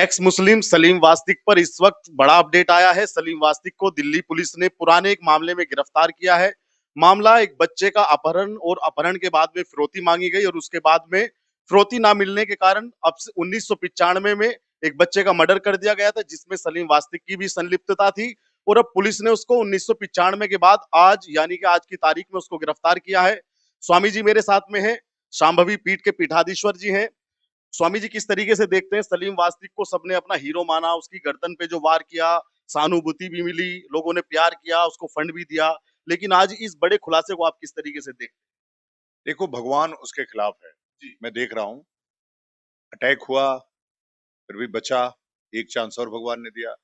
X मुस्लिम सलीम वास्तिक पर इस वक्त बड़ा अपडेट आया है। सलीम वास्तिक को दिल्ली पुलिस ने पुराने एक मामले में गिरफ्तार किया है। मामला एक बच्चे का अपहरण और अपहरण के बाद में फिरौती मांगी गई और उसके बाद में फिरौती ना मिलने के कारण अब 1995 में एक बच्चे का मर्डर कर दिया गया था, जिसमें सलीम वास्तिक की भी संलिप्तता थी। और अब पुलिस ने उसको 1995 के बाद आज यानी कि आज की तारीख में उसको गिरफ्तार किया है। स्वामी जी मेरे साथ में है, शांभवी पीठ के पीठाधीश्वर जी हैं। स्वामी जी किस तरीके से देखते हैं सलीम वास्तिक को? सबने अपना हीरो माना, उसकी गर्दन पे जो वार किया, सहानुभूति भी मिली, लोगों ने प्यार किया, उसको फंड भी दिया, लेकिन आज इस बड़े खुलासे को आप किस तरीके से देखते देखो, भगवान उसके खिलाफ है। जी। मैं देख रहा हूँ, अटैक हुआ, फिर भी बचा, एक चांस और भगवान ने दिया,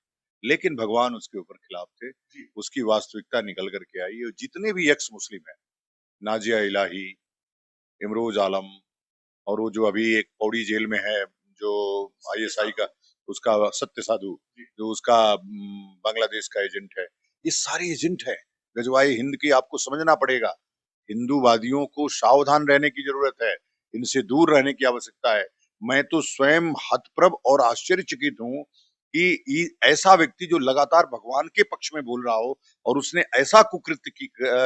लेकिन भगवान उसके ऊपर खिलाफ थे। जी। उसकी वास्तविकता निकल करके आई और जितने भी एक्स मुस्लिम हैं, नाजिया इलाही, इमरोज आलम और वो जो अभी एक पौड़ी जेल में है, जो आईएसआई का उसका सत्य साधु, जो उसका बांग्लादेश का एजेंट है, ये सारे एजेंट है गजवाए हिंद की। आपको समझना पड़ेगा, हिंदूवादियों को सावधान रहने की जरूरत है, इनसे दूर रहने की आवश्यकता है। मैं तो स्वयं हतप्रभ और आश्चर्यचकित हूँ कि ऐसा व्यक्ति जो लगातार भगवान के पक्ष में बोल रहा हो और उसने ऐसा कुकृत्य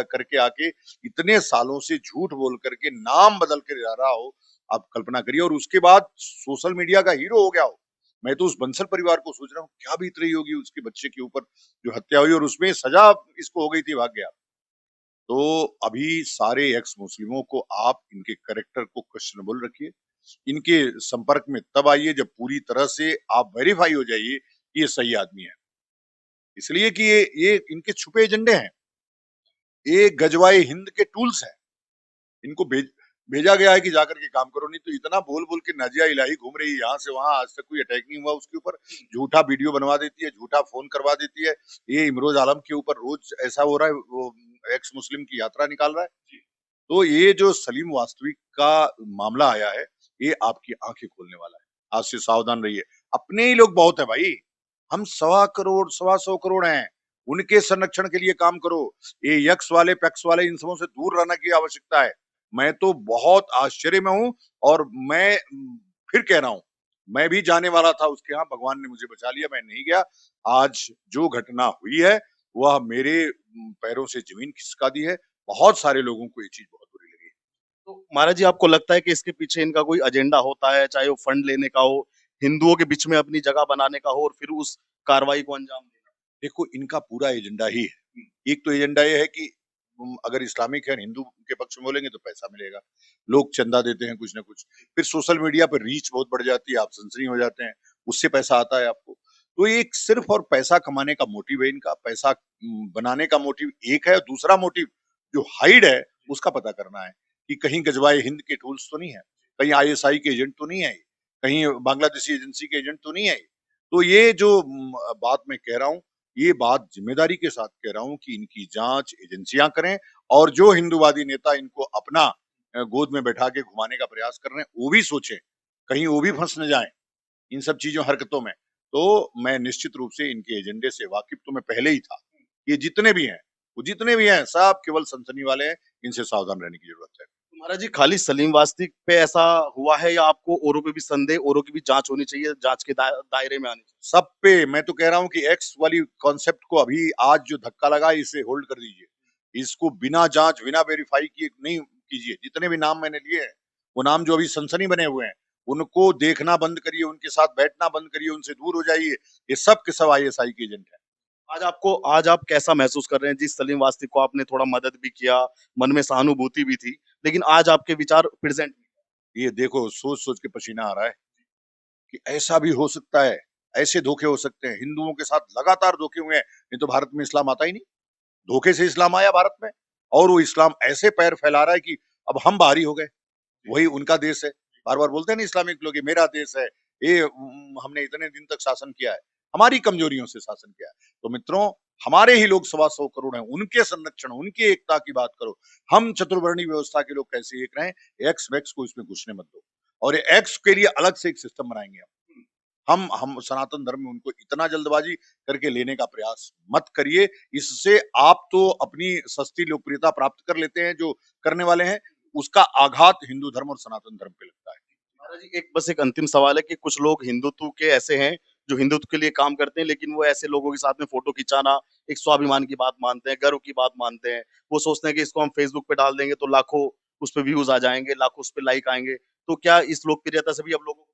करके आके इतने सालों से झूठ बोल करके नाम बदल कर जा रहा हो, आप कल्पना करिए। और उसके बाद सोशल मीडिया का हीरो हो गया हो। मैं तो उस बंसल परिवार को सोच रहा हूँ, क्या बीत रही होगी उसके बच्चे के ऊपर जो हत्या हुई और उसमें सजा इसको हो गई थी, भाग गया। तो अभी सारे एक्स मुस्लिमों को आप इनके कैरेक्टर को क्वेश्चनेबल रखिए, इनके संपर्क में तब आइए जब पूरी तरह से आप वेरीफाई हो जाइए कि ये सही आदमी है। इसलिए कि ये इनके छुपे एजेंडे हैं, ये गजवाए हिंद के टूल्स हैं। इनको भेजा गया है कि जाकर के काम करो, नहीं तो इतना बोल बोल के नाजिया इलाही घूम रही है यहाँ से वहां, आज तक कोई अटैक नहीं हुआ उसके ऊपर, झूठा वीडियो बनवा देती है, झूठा फोन करवा देती है। ये इमरोज आलम के ऊपर रोज ऐसा हो रहा है, वो एक्स मुस्लिम की यात्रा निकाल रहा है। तो ये जो सलीम वास्तविक का मामला आया है, ये आपकी आंखें खोलने वाला है। आज से सावधान रहिए। अपने ही लोग बहुत है भाई, हम 1.25 करोड़ 1.25 करोड़ हैं, उनके संरक्षण के लिए काम करो। ये यक्स वाले पैक्स वाले इन सबों से दूर रहने की आवश्यकता है। मैं तो बहुत आश्चर्य में हूँ और मैं फिर कह रहा हूँ, मैं भी जाने वाला था उसके यहाँ, भगवान ने मुझे बचा लिया, मैं नहीं गया। आज जो घटना हुई है वह मेरे पैरों से जमीन खिसका दी है। बहुत सारे लोगों को ये चीज बहुत बुरी लगी। तो महाराज जी, आपको लगता है कि इसके पीछे इनका कोई एजेंडा होता है, चाहे वो फंड लेने का हो, हिंदुओं के बीच में अपनी जगह बनाने का हो और फिर उस कार्रवाई को अंजाम देना? देखो, इनका पूरा एजेंडा ही है। एक तो एजेंडा ये है कि अगर इस्लामिक है, हिंदू के पक्ष में बोलेंगे तो पैसा मिलेगा, लोग चंदा देते हैं कुछ ना कुछ, फिर सोशल मीडिया पर रीच बहुत बढ़ जाती है, आप सनसनी हो जाते हैं, उससे पैसा आता है आपको। तो ये एक सिर्फ और पैसा कमाने का मोटिव है इनका, पैसा बनाने का मोटिव एक है। दूसरा मोटिव जो हाइड है उसका पता करना है कि कहीं गजवाए हिंद के टूल्स तो नहीं है, कहीं आईएसआई के एजेंट तो नहीं है, कहीं बांग्लादेशी एजेंसी के एजेंट तो नहीं है। तो ये जो बात मैं कह रहा हूँ, ये बात जिम्मेदारी के साथ कह रहा हूँ कि इनकी जांच एजेंसियां करें, और जो हिंदूवादी नेता इनको अपना गोद में बैठा के घुमाने का प्रयास कर रहे हैं वो भी सोचें, कहीं वो भी फंस न जाएं इन सब चीजों हरकतों में। तो मैं निश्चित रूप से इनके एजेंडे से वाकिफ तो मैं पहले ही था। ये जितने भी हैं, वो जितने भी हैं, सब केवल सनसनी वाले हैं, इनसे सावधान रहने की जरूरत है। तो महाराज जी, खाली सलीम वास्तिक पे ऐसा हुआ है या आपको औरों पे भी संदेह, औरों की भी जांच होनी चाहिए, जांच के दायरे में आनी चाहिए? सब पे मैं तो कह रहा हूँ कि एक्स वाली कॉन्सेप्ट को अभी आज जो धक्का लगा है, इसे होल्ड कर दीजिए। इसको बिना जांच बिना वेरीफाई किए नहीं कीजिए। जितने भी नाम मैंने लिए हैं, वो नाम जो अभी सनसनी बने हुए हैं, उनको देखना बंद करिए, उनके साथ बैठना बंद करिए, उनसे दूर हो जाइए। ये सब के सब आईएसआई के एजेंट हैं। आज आप कैसा महसूस कर रहे हैं? जिस सलीम वास्तिक को आपने थोड़ा मदद भी किया, मन में सहानुभूति भी थी, लेकिन आज आपके विचार प्रेजेंट? ये देखो, सोच सोच के पसीना आ रहा है कि ऐसा भी हो सकता है, ऐसे धोखे हो सकते हैं। हिंदुओं के साथ लगातार धोखे हुए हैं, नहीं तो भारत में इस्लाम आता ही नहीं। धोखे से इस्लाम आया भारत में, और वो इस्लाम ऐसे पैर फैला रहा है कि अब हम बाहरी हो गए, वही उनका देश है। बार बार बोलते हैं ना इस्लामिक लोग, ये मेरा देश है, ये हमने इतने दिन तक शासन किया है, हमारी कमजोरियों से शासन किया है। तो मित्रों, हमारे ही लोग 1.25 करोड़ हैं, उनके संरक्षण, उनकी एकता की बात करो। हम चतुर्वर्णी व्यवस्था के लोग कैसे एक रहें, एक्स वैक्स को इसमें घुसने मत दो। और एक्स के लिए अलग से एक सिस्टम बनाएंगे हम सनातन धर्म में उनको इतना जल्दबाजी करके लेने का प्रयास मत करिए। इससे आप तो अपनी सस्ती लोकप्रियता प्राप्त कर लेते हैं जो करने वाले हैं, उसका आघात हिंदू धर्म और सनातन धर्म पे लगता है। महाराज जी, एक बस एक अंतिम सवाल है कि कुछ लोग हिंदुत्व के ऐसे हैं जो हिंदुत्व के लिए काम करते हैं, लेकिन वो ऐसे लोगों के साथ में फोटो खिंचाना एक स्वाभिमान की बात मानते हैं, गर्व की बात मानते हैं। वो सोचते हैं कि इसको हम फेसबुक पे डाल देंगे तो लाखों उस पे व्यूज आ जाएंगे, लाखों उस पे लाइक आएंगे। तो क्या इस लोकप्रियता से भी अब लोगों को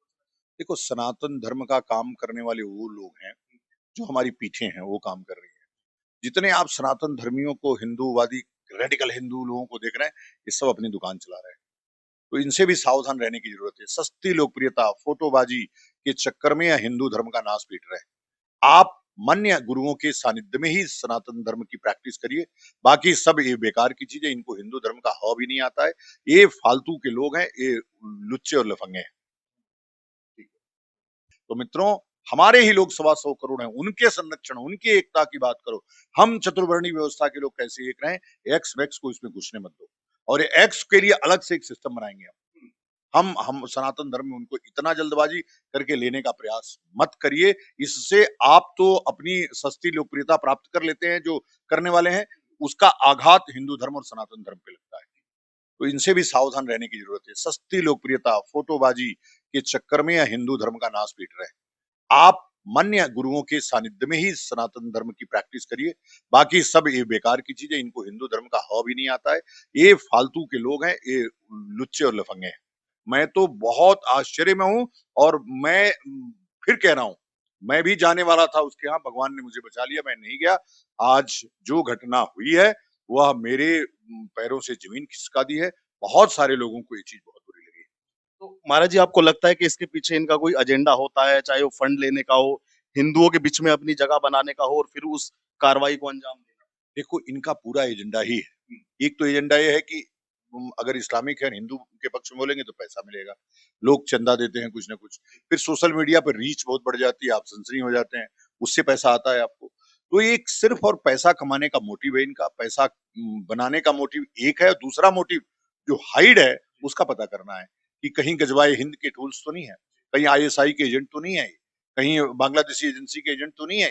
देखो, सनातन धर्म का काम करने वाले वो लोग हैं जो हमारी पीठे हैं, वो काम कर रही है। जितने आप सनातन धर्मियों को, हिंदूवादी रेडिकल हिंदू लोगों को देख रहे हैं, ये सब अपनी दुकान चला रहे हैं। तो इनसे भी सावधान रहने की जरूरत है। सस्ती लोकप्रियता, फोटोबाजी के चक्कर में या हिंदू धर्म का नाश पीट रहे हैं। आप मान्य गुरुओं के सानिध्य में ही सनातन धर्म की प्रैक्टिस करिए। बाकी सब ये बेकार की चीजें, इनको हिंदू धर्म का हवा भी नहीं आता है। ये फालतू के लोग हैं, ये लुच्चे और लफंगे हैं। तो मित्रों, हमारे ही लोग 125 करोड़ हैं, उनके संरक्षण, उनकी एकता की बात करो। हम चतुर्वर्णी व्यवस्था के लोग कैसे एक रहे, एक्स वैक्स को इसमें घुसने मत दो। और एक्स के लिए अलग से एक सिस्टम बनाएंगे हम सनातन धर्म में उनको इतना जल्दबाजी करके लेने का प्रयास मत करिए। इससे आप तो अपनी सस्ती लोकप्रियता प्राप्त कर लेते हैं, जो करने वाले हैं उसका आघात हिंदू धर्म और सनातन धर्म पे लगता है। तो इनसे भी सावधान रहने की जरूरत है। सस्ती लोकप्रियता, फोटोबाजी के चक्कर में या हिंदू धर्म का नाश पीट रहे हैं। आप मान्य गुरुओं के सानिध्य में ही सनातन धर्म की प्रैक्टिस करिए। बाकी सब ये बेकार की चीजें, इनको हिंदू धर्म का हवा भी नहीं आता है। ये फालतू के लोग हैं, ये लुच्चे और लफंगे हैं। मैं तो बहुत आश्चर्य में हूँ। और मैं फिर कह रहा हूँ, मैं भी जाने वाला था उसके यहाँ, भगवान ने मुझे बचा लिया, मैं नहीं गया। आज जो घटना हुई है वह मेरे पैरों से जमीन खिसका दी है। बहुत सारे लोगों को ये चीज बहुत बुरी लगी। तो महाराज जी, आपको लगता है कि इसके पीछे इनका कोई एजेंडा होता है, चाहे वो फंड लेने का हो, हिंदुओं के बीच में अपनी जगह बनाने का हो और फिर उस कार्रवाई को अंजाम देना? देखो, इनका पूरा एजेंडा ही है। एक तो एजेंडा ये है कि अगर इस्लामिक है, हिंदू के पक्ष में बोलेंगे तो पैसा मिलेगा। लोग चंदा देते हैं कुछ ना कुछ। फिर सोशल मीडिया पर रीच बहुत बढ़ जाती है, आप सनसनी हो जाते हैं, उससे पैसा आता है आपको। तो ये एक सिर्फ और पैसा कमाने का मोटिव है इनका। पैसा बनाने का मोटिव एक है, और दूसरा मोटिव जो हाइड है उसका पता करना है कि कहीं गजवाए हिंद के टूल्स तो नहीं है, कहीं आईएसआई के एजेंट तो नहीं है, कहीं बांग्लादेशी एजेंसी के एजेंट तो नहीं है।